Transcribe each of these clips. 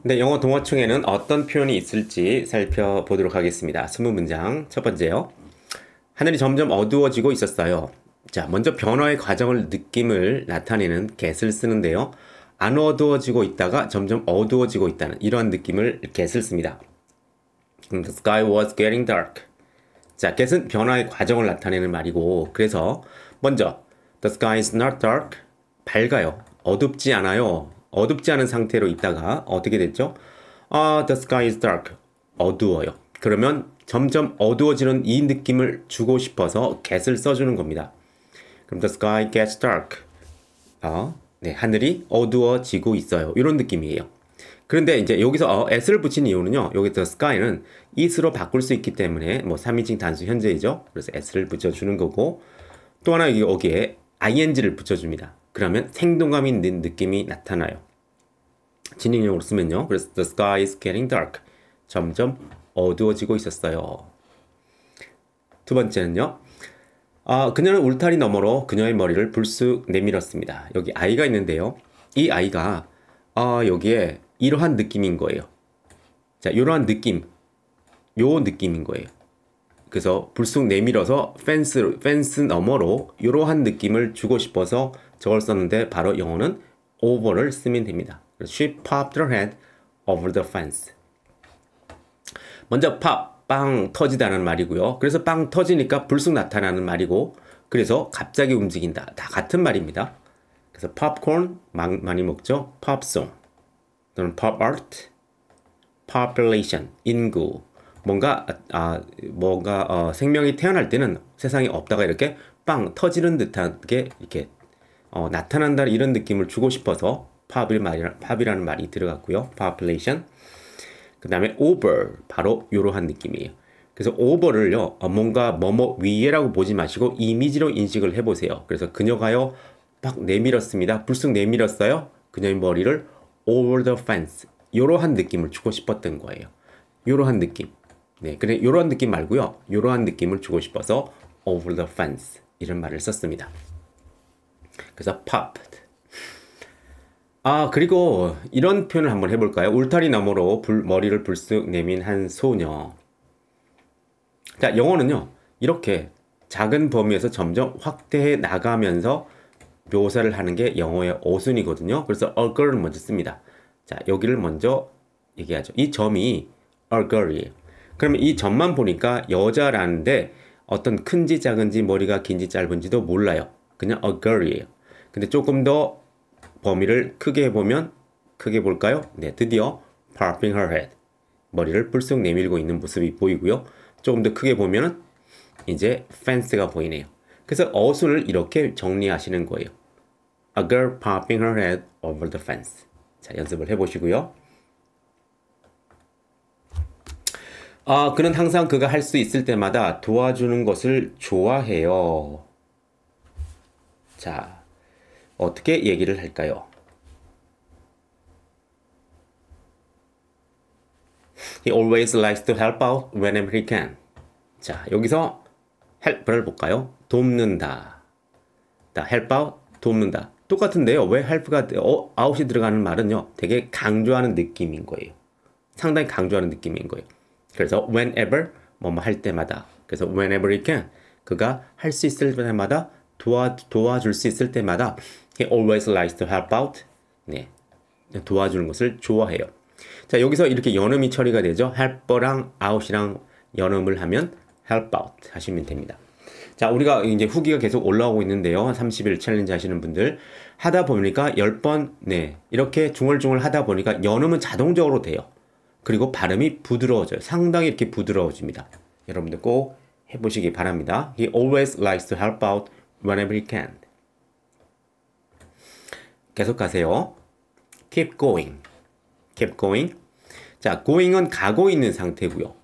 네, 영어 동어총에는 어떤 표현이 있을지 살펴보도록 하겠습니다. 20문장. 첫 번째요. 하늘이 점점 어두워지고 있었어요. 자, 먼저 변화의 과정을 느낌을 나타내는 get을 쓰는데요. 안 어두워지고 있다가 점점 어두워지고 있다는 이러한 느낌을 get을 씁니다. The sky was getting dark. 자, get은 변화의 과정을 나타내는 말이고, 그래서 먼저 the sky is not dark. 밝아요. 어둡지 않아요. 어둡지 않은 상태로 있다가 어떻게 됐죠? The sky is dark. 어두워요. 그러면 점점 어두워지는 이 느낌을 주고 싶어서 get을 써주는 겁니다. 그럼 the sky gets dark. 네, 하늘이 어두워지고 있어요. 이런 느낌이에요. 그런데 이제 여기서 s를 붙인 이유는요. 여기 the sky는 is로 바꿀 수 있기 때문에 뭐 3인칭 단수 현재이죠. 그래서 s를 붙여주는 거고 또 하나 여기에 ing를 붙여줍니다. 그러면 생동감 있는 느낌이 나타나요. 진행형으로 쓰면요. 그래서 the sky is getting dark. 점점 어두워지고 있었어요. 두 번째는요. 그녀는 울타리 너머로 그녀의 머리를 불쑥 내밀었습니다. 여기 아이가 있는데요. 이 아이가 여기에 이러한 느낌인 거예요. 자, 이러한 느낌. 요 느낌인 거예요. 그래서 불쑥 내밀어서 펜스 너머로 이러한 느낌을 주고 싶어서 저걸 썼는데 바로 영어는 over를 쓰면 됩니다. She popped her head over the fence. 먼저 pop, 빵 터지다는 말이고요. 그래서 빵 터지니까 불쑥 나타나는 말이고 그래서 갑자기 움직인다. 다 같은 말입니다. 그래서 popcorn 많이 먹죠. popsong 또는 pop art, population, 인구 뭔가 생명이 태어날 때는 세상에 없다가 이렇게 빵 터지는 듯하게 이렇게 나타난다 이런 느낌을 주고 싶어서 pop이라는 말이 들어갔고요. population. 그 다음에 over 바로 이러한 느낌이에요. 그래서 over를요 뭔가 뭐뭐 위에라고 보지 마시고 이미지로 인식을 해보세요. 그래서 그녀가요 막 내밀었습니다. 불쑥 내밀었어요. 그녀의 머리를 over the fence 이러한 느낌을 주고 싶었던 거예요. 이러한 느낌. 네, 그래 이러한 느낌 말고요. 이러한 느낌을 주고 싶어서 over the fence 이런 말을 썼습니다. 그래서 popped. 그리고 이런 표현을 한번 해볼까요? 울타리 너머로 머리를 불쑥 내민 한 소녀. 자, 영어는요. 이렇게 작은 범위에서 점점 확대해 나가면서 묘사를 하는 게 영어의 어순이거든요. 그래서 a girl을 먼저 씁니다. 자, 여기를 먼저 얘기하죠. 이 점이 a girl이에요. 그러면 이 점만 보니까 여자라는데 어떤 큰지 작은지 머리가 긴지 짧은지도 몰라요. 그냥 a girl이에요. 근데 조금 더 범위를 크게 해보면 크게 볼까요? 네, 드디어 popping her head 머리를 불쑥 내밀고 있는 모습이 보이고요. 조금 더 크게 보면은 이제 fence가 보이네요. 그래서 어순을 이렇게 정리하시는 거예요. A girl popping her head over the fence. 자, 연습을 해보시고요. 그는 항상 그가 할 수 있을 때마다 도와주는 것을 좋아해요. 자, 어떻게 얘기를 할까요? He always likes to help out whenever he can. 자, 여기서 help를 볼까요? 돕는다. 자, help out, 돕는다. 똑같은데요. 왜 help가 out이 들어가는 말은요. 되게 강조하는 느낌인 거예요. 상당히 강조하는 느낌인 거예요. 그래서 whenever, 뭐뭐 할 때마다. 그래서 whenever he can. 그가 할 수 있을 때마다 도와줄 수 있을 때마다 He always likes to help out. 네, 도와주는 것을 좋아해요. 자, 여기서 이렇게 연음이 처리가 되죠. help랑 out이랑 연음을 하면 help out 하시면 됩니다. 자, 우리가 이제 후기가 계속 올라오고 있는데요. 30일 챌린지 하시는 분들 하다 보니까 10번 네, 이렇게 중얼중얼 하다 보니까 연음은 자동적으로 돼요. 그리고 발음이 부드러워져요. 상당히 이렇게 부드러워집니다. 여러분들 꼭 해보시기 바랍니다. He always likes to help out whenever he can. 계속 가세요. Keep going. Keep going. 자, going은 가고 있는 상태고요.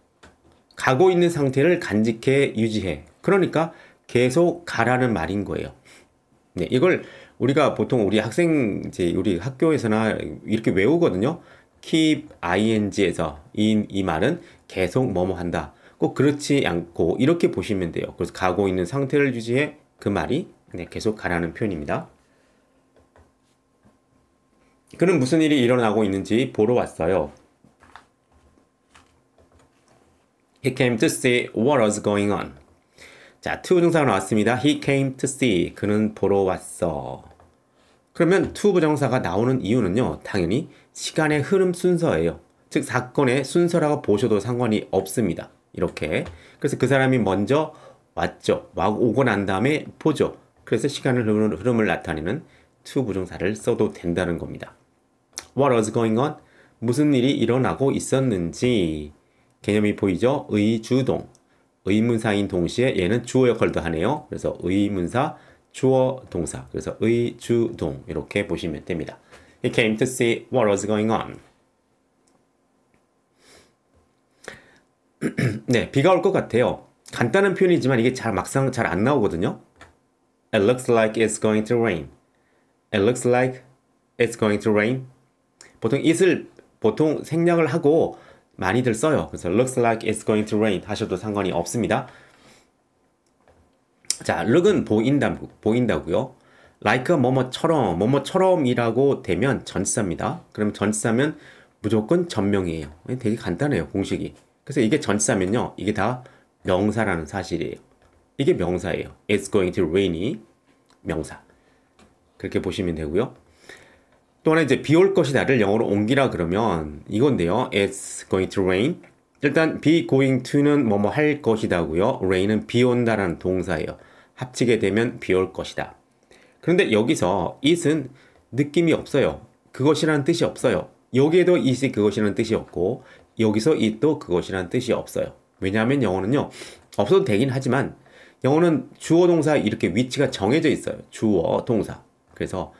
가고 있는 상태를 간직해 유지해. 그러니까 계속 가라는 말인 거예요. 네, 이걸 우리가 보통 우리 우리 학교에서나 이렇게 외우거든요. keep ing에서 이 말은 계속 뭐뭐 한다. 꼭 그렇지 않고 이렇게 보시면 돼요. 그래서 가고 있는 상태를 유지해 그 말이 네, 계속 가라는 표현입니다. 그는 무슨 일이 일어나고 있는지 보러 왔어요. He came to see what was going on. 자, to 부정사가 나왔습니다. He came to see. 그는 보러 왔어. 그러면 to 부정사가 나오는 이유는요. 당연히 시간의 흐름 순서예요. 즉 사건의 순서라고 보셔도 상관이 없습니다. 이렇게. 그래서 그 사람이 먼저 왔죠. 오고 난 다음에 보죠. 그래서 시간의 흐름을 나타내는 to 부정사를 써도 된다는 겁니다. What was going on? 무슨 일이 일어나고 있었는지. 개념이 보이죠? 의주동. 의문사인 동시에 얘는 주어 역할도 하네요. 그래서 의문사, 주어, 동사. 그래서 의주동 이렇게 보시면 됩니다. He came to see what was going on. 네, 비가 올 것 같아요. 간단한 표현이지만 이게 막상 잘 안 나오거든요. It looks like it's going to rain. It looks like it's going to rain. 보통 it을 생략을 하고 많이들 써요. 그래서 looks like it's going to rain 하셔도 상관이 없습니다. 자, look은 보인다고요. like 뭐뭐처럼이라고 되면 전치사입니다. 그럼 전치사면 무조건 전명이에요. 되게 간단해요, 공식이. 그래서 이게 전치사면요, 이게 다 명사라는 사실이에요. 이게 명사예요. It's going to rain이 명사. 그렇게 보시면 되고요. 또 하나 이제 비 올 것이다를 영어로 옮기라 그러면 이건데요. It's going to rain. 일단 be going to는 뭐뭐 할 것이다고요. rain은 비 온다라는 동사예요. 합치게 되면 비 올 것이다. 그런데 여기서 it은 느낌이 없어요. 그것이라는 뜻이 없어요. 여기에도 it이 그것이라는 뜻이 없고 여기서 it도 그것이라는 뜻이 없어요. 왜냐하면 영어는요. 없어도 되긴 하지만 영어는 주어 동사 이렇게 위치가 정해져 있어요. 주어 동사. 그래서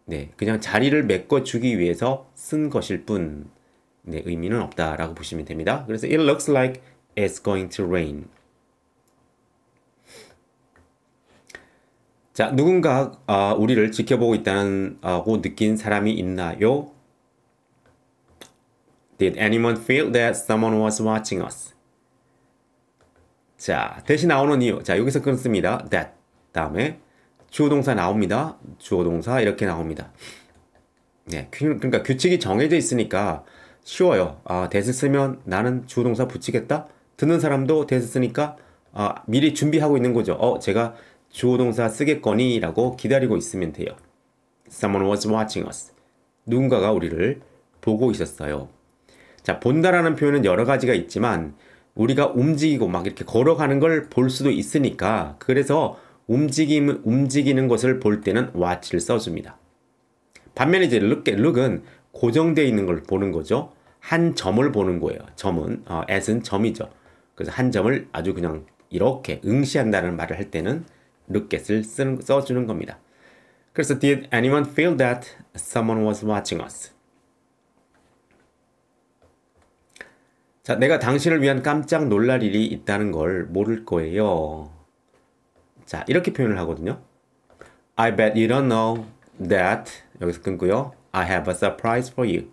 네, 그냥 자리를 메꿔주기 위해서 쓴 것일 뿐, 네, 의미는 없다라고 보시면 됩니다. 그래서 it looks like it's going to rain. 자, 누군가 우리를 지켜보고 있다고 느낀 사람이 있나요? Did anyone feel that someone was watching us? 자, 대신 나오는 이유. 자, 여기서 끊습니다. that 다음에 주어동사 나옵니다. 주어동사 이렇게 나옵니다. 네, 그러니까 규칙이 정해져 있으니까 쉬워요. that을 쓰면 나는 주어동사 붙이겠다. 듣는 사람도 that을 쓰니까 미리 준비하고 있는 거죠. 제가 주어동사 쓰겠거니 라고 기다리고 있으면 돼요. Someone was watching us. 누군가가 우리를 보고 있었어요. 자, 본다라는 표현은 여러 가지가 있지만 우리가 움직이고 막 이렇게 걸어가는 걸 볼 수도 있으니까 그래서 움직이는 것을 볼 때는 watch를 써줍니다. 반면에 이제 look은 고정되어 있는 걸 보는 거죠. 한 점을 보는 거예요. 점은 at은 점이죠. 그래서 한 점을 아주 그냥 이렇게 응시한다는 말을 할 때는 look at을 써주는 겁니다. 그래서 did anyone feel that someone was watching us? 자, 내가 당신을 위한 깜짝 놀랄 일이 있다는 걸 모를 거예요. 자, 이렇게 표현을 하거든요. I bet you don't know that 여기서 끊고요. I have a surprise for you.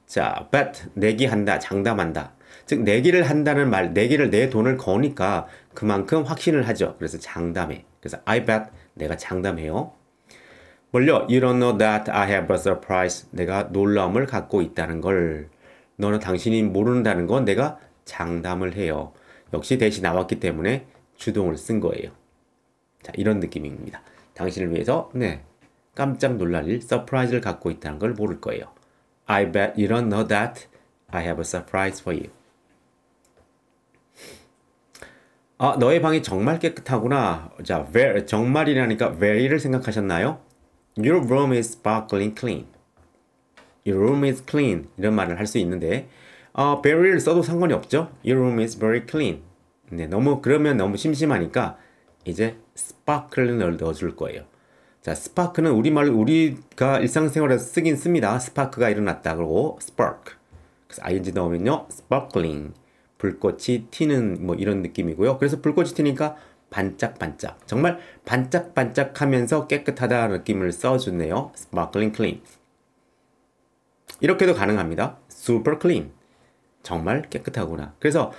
자, bet 내기한다, 장담한다. 즉 내기를 한다는 말, 내기를 내 돈을 거니까 그만큼 확신을 하죠. 그래서 장담해. 그래서 I bet 내가 장담해요. 뭘요? You don't know that I have a surprise. 내가 놀라움을 갖고 있다는 걸. 너는 당신이 모른다는 건 내가 장담을 해요. 역시 대시 나왔기 때문에 주동을 쓴 거예요. 자, 이런 느낌입니다. 당신을 위해서 깜짝 놀랄 일, 서프라이즈를 갖고 있다는 걸 모를 거예요. I bet you don't know that I have a surprise for you. 너의 방이 정말 깨끗하구나. 자, 정말이라니까 very를 생각하셨나요? Your room is sparkling clean. Your room is clean. 이런 말을 할 수 있는데 very를 써도 상관이 없죠. Your room is very clean. 네, 그러면 너무 심심하니까 이제 sparkle를 넣어줄 거예요. 자, spark는 우리가 일상생활에서 쓰긴 씁니다. 스파크가 일어났다. 그러고 spark. 그래서 ing 넣으면요, sparkling. 불꽃이 튀는 뭐 이런 느낌이고요. 그래서 불꽃이 튀니까 반짝반짝. 정말 반짝반짝하면서 깨끗하다는 느낌을 써주네요. sparkling clean. 이렇게도 가능합니다. super clean. 정말 깨끗하구나. 그래서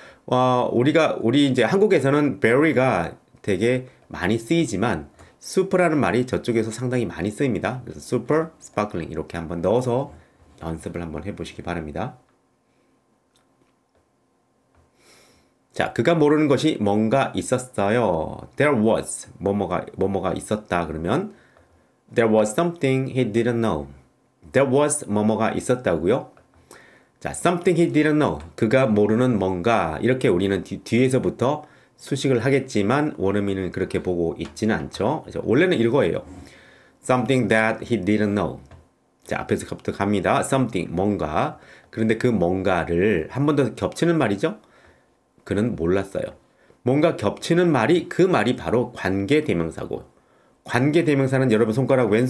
우리 이제 한국에서는 very가 되게 많이 쓰이지만 super라는 말이 저쪽에서 상당히 많이 쓰입니다. 그래서 super, sparkling 이렇게 한번 넣어서 연습을 한번 해보시기 바랍니다. 자, 그가 모르는 것이 뭔가 있었어요. There was 뭐뭐가 있었다 그러면 There was something he didn't know. There was 뭐뭐가 있었다고요. 자, something he didn't know. 그가 모르는 뭔가 이렇게 우리는 뒤에서부터 수식을 하겠지만 원어민은 그렇게 보고 있지는 않죠. 원래는 이거예요. Something that he didn't know. 자, 앞에서부터 갑니다. Something 뭔가. 그런데 그 뭔가를 한 번 더 겹치는 말이죠. 그는 몰랐어요. 뭔가 겹치는 말이 그 말이 바로 관계대명사고 관계대명사는 여러분 왼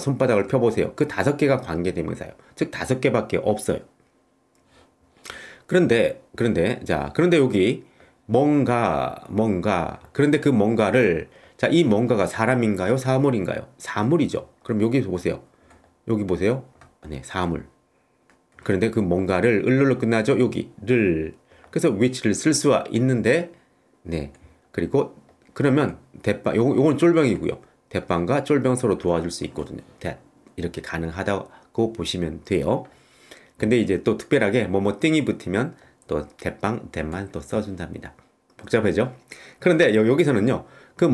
손바닥을 펴보세요. 그 5개가 관계대명사예요. 즉 5개밖에 없어요. 그런데 여기 뭔가 그런데 그 뭔가를 자, 이 뭔가가 사람인가요? 사물인가요? 사물이죠. 그럼 여기 보세요. 네, 사물. 그런데 그 뭔가를 을로 끝나죠. 여기를 그래서 which를 쓸 수가 있는데 네. 그리고 그러면 대빵 요건 쫄병이고요. 대빵과 쫄병 서로 도와줄 수 있거든요. 이렇게 가능하다고 보시면 돼요. 근데 이제 또 특별하게 띵이 붙으면 또 대만 또 써준답니다. 복잡하죠? 그런데 여기서는요. 그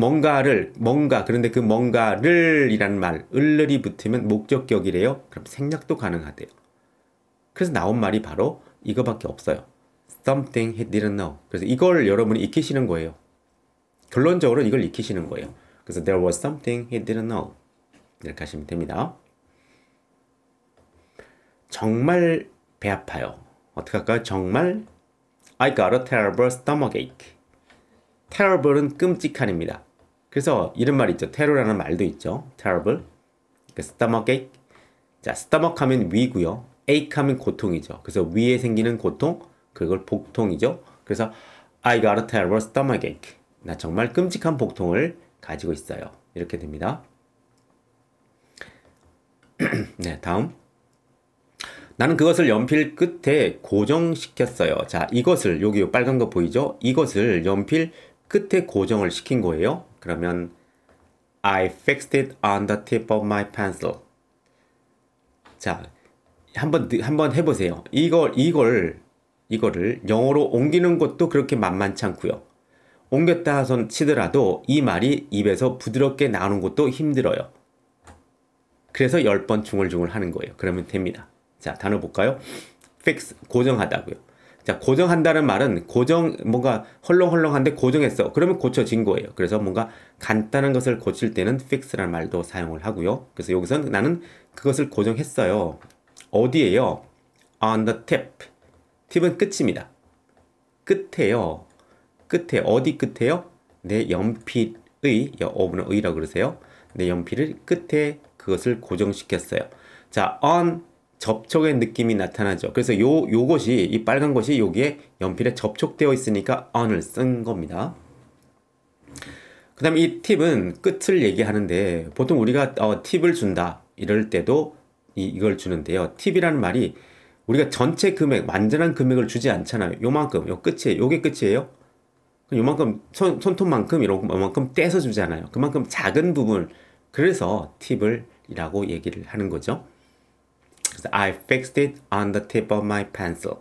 그런데 그 뭔가를 이라는 말 을이 붙으면 목적격이래요. 그럼 생략도 가능하대요. 그래서 나온 말이 바로 이거밖에 없어요. Something he didn't know. 그래서 이걸 여러분이 익히시는 거예요. 결론적으로 이걸 익히시는 거예요. 그래서 there was something he didn't know. 이렇게 하시면 됩니다. 정말 배 아파요. 어떻게 할까요? 정말 I got a terrible stomachache. terrible은 끔찍한입니다. 그래서 이런 말 있죠. terror라는 말도 있죠. terrible. stomachache. 자, stomach 하면 위고요. ache 하면 고통이죠. 그래서 위에 생기는 고통, 그걸 복통이죠. 그래서 I got a terrible stomachache. 나 정말 끔찍한 복통을 가지고 있어요. 이렇게 됩니다. 네, 다음. 나는 그것을 연필 끝에 고정시켰어요. 자, 이것을 여기 빨간 거 보이죠? 이것을 연필 끝에 고정을 시킨 거예요. 그러면 I fixed it on the tip of my pencil. 자, 한번 해보세요. 이거를 영어로 옮기는 것도 그렇게 만만치 않고요. 옮겼다 치더라도 이 말이 입에서 부드럽게 나오는 것도 힘들어요. 그래서 10번 중얼중얼 하는 거예요. 그러면 됩니다. 자, 단어 볼까요? fix, 고정하다고요. 자, 고정한다는 말은 뭔가 헐렁헐렁한데 고정했어. 그러면 고쳐진 거예요. 그래서 뭔가 간단한 것을 고칠 때는 fix라는 말도 사용을 하고요. 그래서 여기서는 나는 그것을 고정했어요. 어디에요? on the tip. 팁은 끝입니다. 끝에요. 끝에 어디 끝에요? 내 연필의 어부는 의라고 그러세요. 내 연필을 끝에 그것을 고정시켰어요. 자, on 접촉의 느낌이 나타나죠. 그래서 요것이 이 빨간 것이 여기에 연필에 접촉되어 있으니까 on을 쓴 겁니다. 그 다음에 이 팁은 끝을 얘기하는데 보통 우리가 팁을 준다 이럴 때도 이걸 주는데요. 팁이라는 말이 우리가 전체 금액, 완전한 금액을 주지 않잖아요. 요만큼, 요게 끝이에요. 요만큼, 손톱만큼, 요만큼 떼서 주잖아요. 그만큼 작은 부분, 그래서 팁을이라고 얘기를 하는 거죠. 그래서 I fixed it on the tip of my pencil.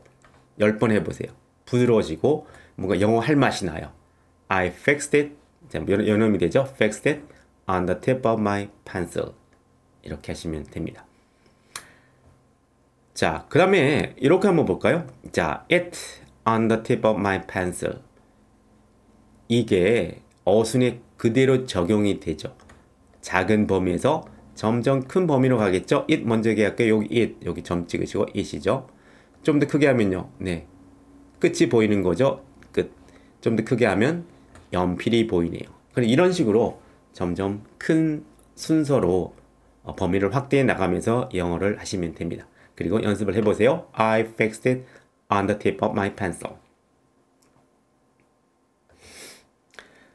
10번 해보세요. 부드러워지고, 뭔가 영어 할 맛이 나요. I fixed it, 연음이 되죠? Fixed it on the tip of my pencil. 이렇게 하시면 됩니다. 자, 그 다음에 이렇게 한번 볼까요? 자, it on the tip of my pencil. 이게 어순에 그대로 적용이 되죠. 작은 범위에서 점점 큰 범위로 가겠죠? it 먼저 얘기할게요. 여기 점 찍으시고 it이죠. 좀 더 크게 하면요. 네, 끝이 보이는 거죠. 끝. 좀 더 크게 하면 연필이 보이네요. 이런 식으로 점점 큰 순서로 범위를 확대해 나가면서 영어를 하시면 됩니다. 그리고 연습을 해보세요. I fixed it on the tip of my pencil.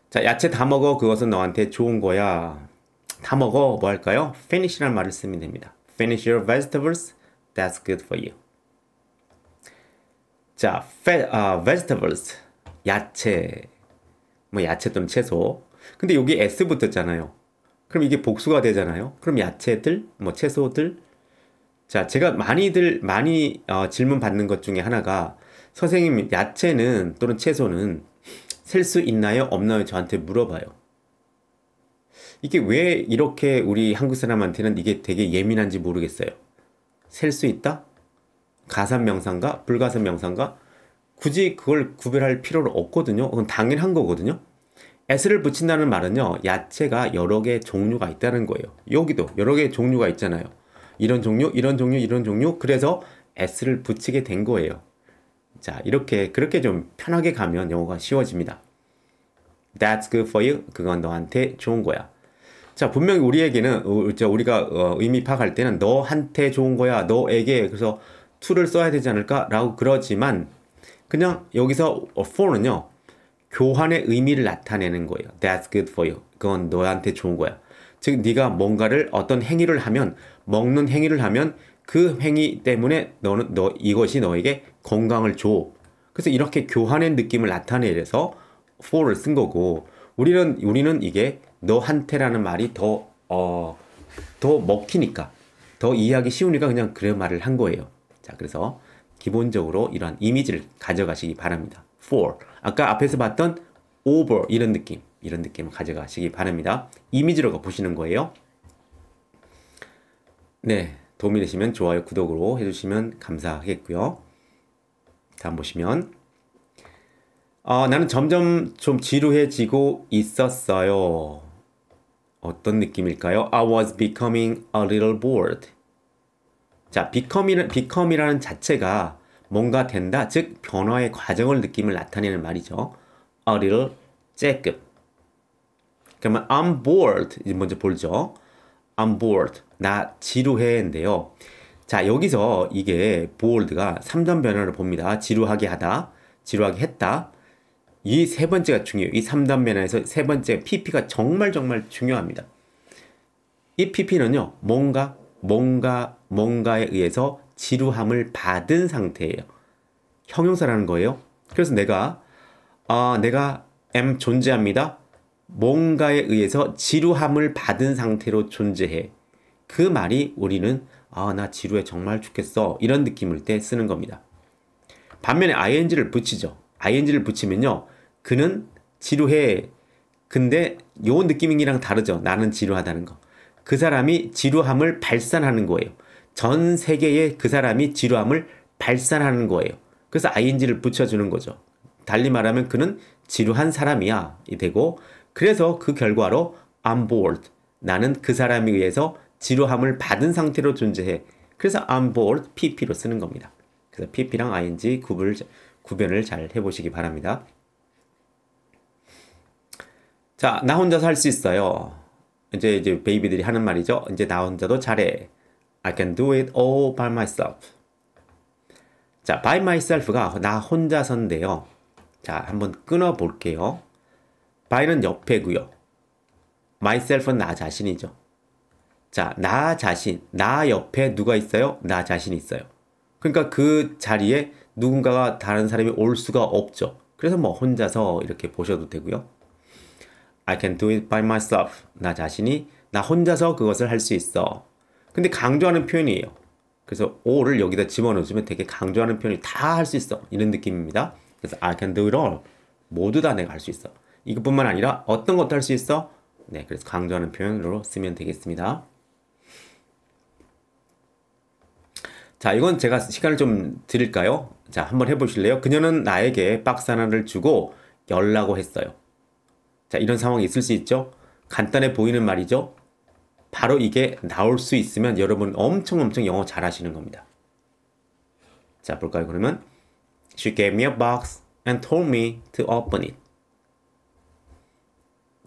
자, 야채 다 먹어. 그것은 너한테 좋은 거야. 다 먹어. 뭐 할까요? finish라는 말을 쓰면 됩니다. Finish your vegetables. That's good for you. 자, vegetables. 야채. 뭐 야채 또는 채소. 근데 여기 s 붙었잖아요. 그럼 이게 복수가 되잖아요. 그럼 야채들, 뭐 채소들. 자, 제가 많이 질문 받는 것 중에 하나가 선생님, 야채는 또는 채소는 셀 수 있나요? 없나요? 저한테 물어봐요. 이게 왜 이렇게 우리 한국 사람한테는 이게 되게 예민한지 모르겠어요. 셀 수 있다? 가산명사인가? 불가산명사인가? 굳이 그걸 구별할 필요는 없거든요. 그건 당연한 거거든요. s를 붙인다는 말은요, 야채가 여러 개 종류가 있다는 거예요. 여기도 여러 개 종류가 있잖아요. 이런 종류, 이런 종류, 이런 종류. 그래서 s를 붙이게 된 거예요. 자, 그렇게 좀 편하게 가면 영어가 쉬워집니다. That's good for you. 그건 너한테 좋은 거야. 자, 분명히 우리에게는, 우리가 의미 파악할 때는 너한테 좋은 거야. 너에게. 그래서 to를 써야 되지 않을까? 라고 그러지만, 그냥 여기서 for는요, 교환의 의미를 나타내는 거예요. That's good for you. 그건 너한테 좋은 거야. 즉, 네가 뭔가를 어떤 행위를 하면, 먹는 행위를 하면 그 행위 때문에 이것이 너에게 건강을 줘. 그래서 이렇게 교환의 느낌을 나타내서 for를 쓴 거고, 우리는 이게 너한테라는 말이 더 먹히니까, 더 이해하기 쉬우니까 그냥 그런 말을 한 거예요. 자, 그래서 기본적으로 이러한 이미지를 가져가시기 바랍니다. for. 아까 앞에서 봤던 over 이런 느낌을 가져가시기 바랍니다. 이미지로 보시는 거예요. 네, 도움이 되시면 좋아요, 구독으로 해주시면 감사하겠고요. 다음 보시면 나는 점점 좀 지루해지고 있었어요. 어떤 느낌일까요? I was becoming a little bored. 자, become이라는 자체가 뭔가 된다, 즉 변화의 과정을 느낌을 나타내는 말이죠. A little, 조금. 그러면 I'm bored, 이제 먼저 보죠. I'm bored, 나 지루해인데요. 자, 여기서 이게 bored가 3단 변화를 봅니다. 지루하게 하다, 지루하게 했다. 이 세 번째가 중요해요. 이 3단 변화에서 세 번째 pp가 정말 중요합니다. 이 pp는요, 뭔가에 의해서 지루함을 받은 상태예요. 형용사라는 거예요. 그래서 내가 am 존재합니다. 뭔가에 의해서 지루함을 받은 상태로 존재해. 그 말이 우리는 나 지루해 정말 죽겠어, 이런 느낌일 때 쓰는 겁니다. 반면에 ing를 붙이죠. ing를 붙이면요, 그는 지루해. 근데 요 느낌이랑 다르죠. 나는 지루하다는 거. 그 사람이 지루함을 발산하는 거예요. 전 세계에 그 사람이 지루함을 발산하는 거예요. 그래서 ing를 붙여주는 거죠. 달리 말하면 그는 지루한 사람이야 이 되고, 그래서 그 결과로 I'm bored, 나는 그 사람에 의해서 지루함을 받은 상태로 존재해. 그래서 I'm bored, pp로 쓰는 겁니다. 그래서 pp랑 ing 구별을 잘 해보시기 바랍니다. 자, 나 혼자서 할 수 있어요. 이제 베이비들이 하는 말이죠. 이제 나 혼자도 잘해. I can do it all by myself. 자, by myself가 나 혼자서인데요. 자, 한번 끊어 볼게요. by는 옆에고요. myself은 나 자신이죠. 자, 나 자신, 나 옆에 누가 있어요? 나 자신이 있어요. 그러니까 그 자리에 누군가가 다른 사람이 올 수가 없죠. 그래서 뭐 혼자서 이렇게 보셔도 되고요. I can do it by myself. 나 자신이 나 혼자서 그것을 할 수 있어. 근데 강조하는 표현이에요. 그래서 all을 여기다 집어넣으면 되게 강조하는 표현이 다 할 수 있어, 이런 느낌입니다. 그래서 I can do it all. 모두 다 내가 할 수 있어. 이것뿐만 아니라 어떤 것도 할 수 있어? 네, 그래서 강조하는 표현으로 쓰면 되겠습니다. 자, 이건 제가 시간을 좀 드릴까요? 자, 한번 해보실래요? 그녀는 나에게 박스 하나를 주고 열라고 했어요. 자, 이런 상황이 있을 수 있죠? 간단해 보이는 말이죠? 바로 이게 나올 수 있으면 여러분 엄청 영어 잘하시는 겁니다. 자, 볼까요? 그러면 She gave me a box and told me to open it.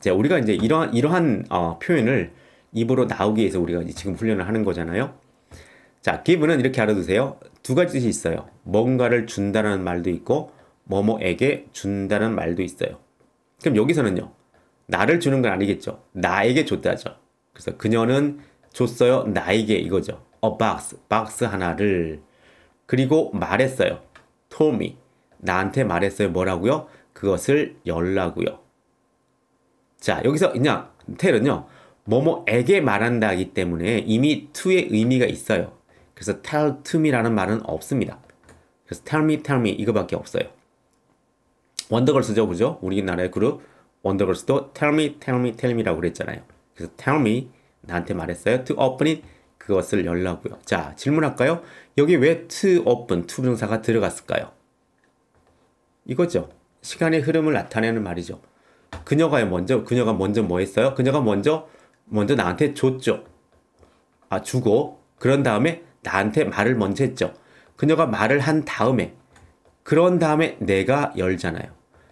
자, 우리가 이제 이러한 표현을 입으로 나오기 위해서 우리가 지금 훈련을 하는 거잖아요. 자, give는 이렇게 알아두세요. 두 가지 뜻이 있어요. 뭔가를 준다는 말도 있고 뭐뭐에게 준다는 말도 있어요. 그럼 여기서는요, 나를 주는 건 아니겠죠. 나에게 줬다죠. 그래서 그녀는 줬어요, 나에게, 이거죠. A box, 박스 하나를. 그리고 말했어요. told me, 나한테 말했어요. 뭐라고요? 그것을 열라고요. 자, 여기서 그냥 tell은요. 뭐뭐에게 말한다기 때문에 이미 to의 의미가 있어요. 그래서 tell to me라는 말은 없습니다. 그래서 tell me 이거밖에 없어요. 원더걸스죠, 그죠? 우리나라의 그룹 원더걸스도 tell me라고 그랬잖아요. 그래서 tell me 나한테 말했어요. to open it 그것을 열라고요. 자, 질문할까요? 여기 왜 to open to 부정사가 들어갔을까요? 이거죠. 시간의 흐름을 나타내는 말이죠. 그녀가 먼저 뭐 했어요? 그녀가 먼저 나한테 줬죠. 아, 주고 그런 다음에 나한테 말을 먼저 했죠. 그녀가 말을 한 다음에 그런 다음에 내가 열잖아요.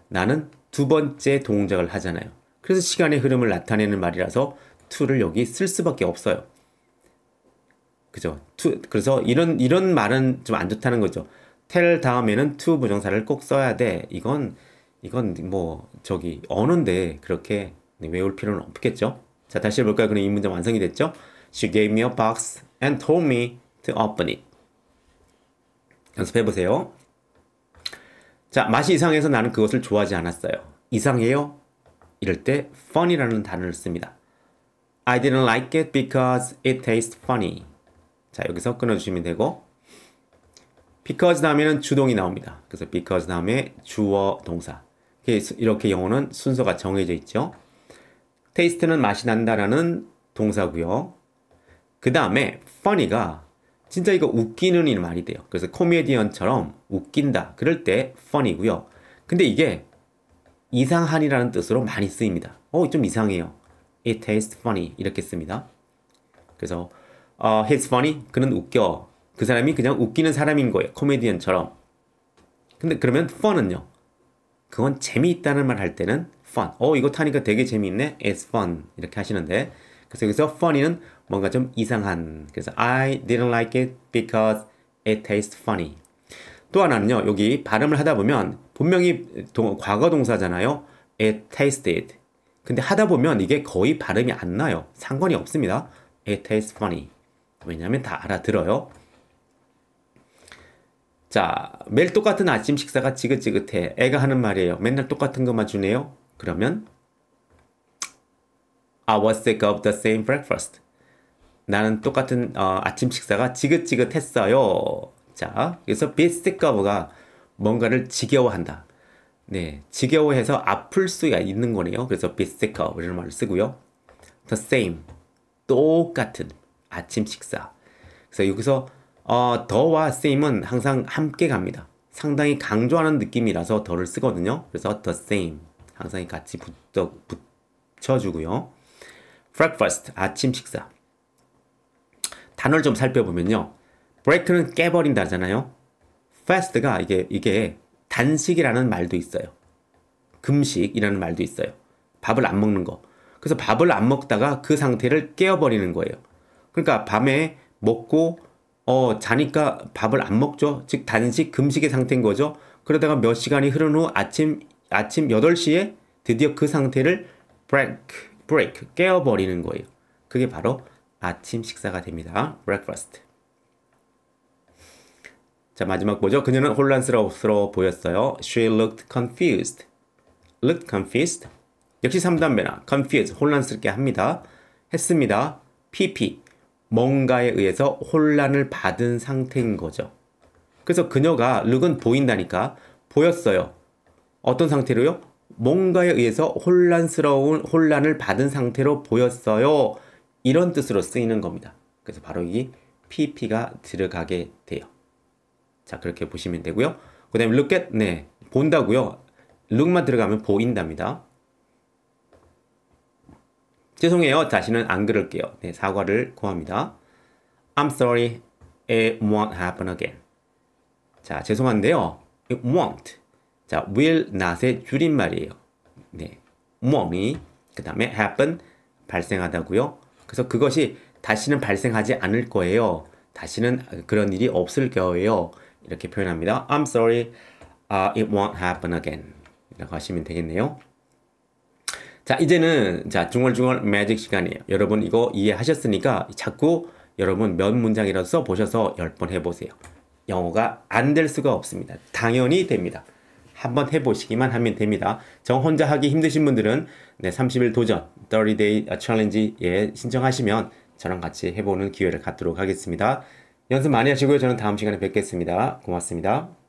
나는 두 번째 동작을 하잖아요. 그래서 시간의 흐름을 나타내는 말이라서 to를 여기 쓸 수밖에 없어요. 그죠? 그래서 이런 말은 좀 안 좋다는 거죠. tell 다음에는 to 부정사를 꼭 써야 돼. 이건 뭐 저기 언어인데 그렇게 외울 필요는 없겠죠. 자, 다시 해볼까요? 그럼 이 문장 완성이 됐죠? She gave me a box and told me to open it. 연습해보세요. 자, 맛이 이상해서 나는 그것을 좋아하지 않았어요. 이상해요? 이럴 때 funny라는 단어를 씁니다. I didn't like it because it tastes funny. 자, 여기서 끊어주시면 되고 because 다음에는 주동이 나옵니다. 그래서 because 다음에 주어 동사. 이렇게 영어는 순서가 정해져 있죠. taste는 맛이 난다라는 동사고요. 그 다음에 funny가 진짜 이거 웃기는 말이 돼요. 그래서 코미디언처럼 웃긴다. 그럴 때 funny고요. 근데 이게 이상한이라는 뜻으로 많이 쓰입니다. 좀 이상해요. It tastes funny 이렇게 씁니다. 그래서 he's funny. 그는 웃겨. 그 사람이 그냥 웃기는 사람인 거예요. 코미디언처럼. 근데 그러면 fun은요. 그건 재미있다는 말 할 때는 fun. 이거 타니까 되게 재미있네. It's fun. 이렇게 하시는데 그래서 여기서 funny는 뭔가 좀 이상한. 그래서 I didn't like it because it tastes funny. 또 하나는요. 여기 발음을 하다 보면 분명히 과거 동사잖아요. It tasted. 근데 하다 보면 이게 거의 발음이 안 나요. 상관이 없습니다. It tastes funny. 왜냐하면 다 알아들어요. 자, 매일 똑같은 아침 식사가 지긋지긋해. 애가 하는 말이에요. 맨날 똑같은 것만 주네요. 그러면 I was sick of the same breakfast. 나는 똑같은 아침 식사가 지긋지긋했어요. 자, 그래서 be sick of가 뭔가를 지겨워한다. 네, 지겨워해서 아플 수가 있는 거네요. 그래서 be sick of 이런 말을 쓰고요. the same, 똑같은 아침 식사. 그래서 여기서 더와 same은 항상 함께 갑니다. 상당히 강조하는 느낌이라서 더를 쓰거든요. 그래서 the same 항상 같이 붙여주고요. breakfast 아침 식사. 단어를 좀 살펴보면요. break는 깨버린다잖아요. fast가 이게 단식이라는 말도 있어요. 금식이라는 말도 있어요. 밥을 안 먹는 거. 그래서 밥을 안 먹다가 그 상태를 깨어버리는 거예요. 그러니까 밤에 먹고 자니까 밥을 안 먹죠. 즉 단식, 금식의 상태인 거죠. 그러다가 몇 시간이 흐른 후 아침 8시에 드디어 그 상태를 break 깨어버리는 거예요. 그게 바로 아침 식사가 됩니다. breakfast. 자, 마지막 보죠. 그녀는 혼란스러워 보였어요. She looked confused. looked confused. 역시 3단배나 confused, 혼란스럽게 합니다. 했습니다. PP, 뭔가에 의해서 혼란을 받은 상태인 거죠. 그래서 그녀가 look은 보인다니까 보였어요. 어떤 상태로요? 뭔가에 의해서 혼란을 받은 상태로 보였어요. 이런 뜻으로 쓰이는 겁니다. 그래서 바로 이 PP가 들어가게 돼요. 자, 그렇게 보시면 되고요. 그 다음에 look at, 네, 본다고요. look만 들어가면 보인답니다. 죄송해요. 다시는 안 그럴게요. 네, 사과를 구합니다. I'm sorry, it won't happen again. 자, 죄송한데요. It won't. 자, will not의 줄임말이에요. 네, won'이 그 다음에 happen, 발생하다고요. 그래서 그것이 다시는 발생하지 않을 거예요. 다시는 그런 일이 없을 거예요. 이렇게 표현합니다. I'm sorry, it won't happen again. 라고 하시면 되겠네요. 자, 이제는 중얼중얼 매직 시간이에요. 여러분 이거 이해하셨으니까 자꾸 여러분 몇 문장이라도 써보셔서 10번 해보세요. 영어가 안 될 수가 없습니다. 당연히 됩니다. 한번 해보시기만 하면 됩니다. 정 혼자 하기 힘드신 분들은 네, 30일 도전 30day challenge에 신청하시면 저랑 같이 해보는 기회를 갖도록 하겠습니다. 연습 많이 하시고요. 저는 다음 시간에 뵙겠습니다. 고맙습니다.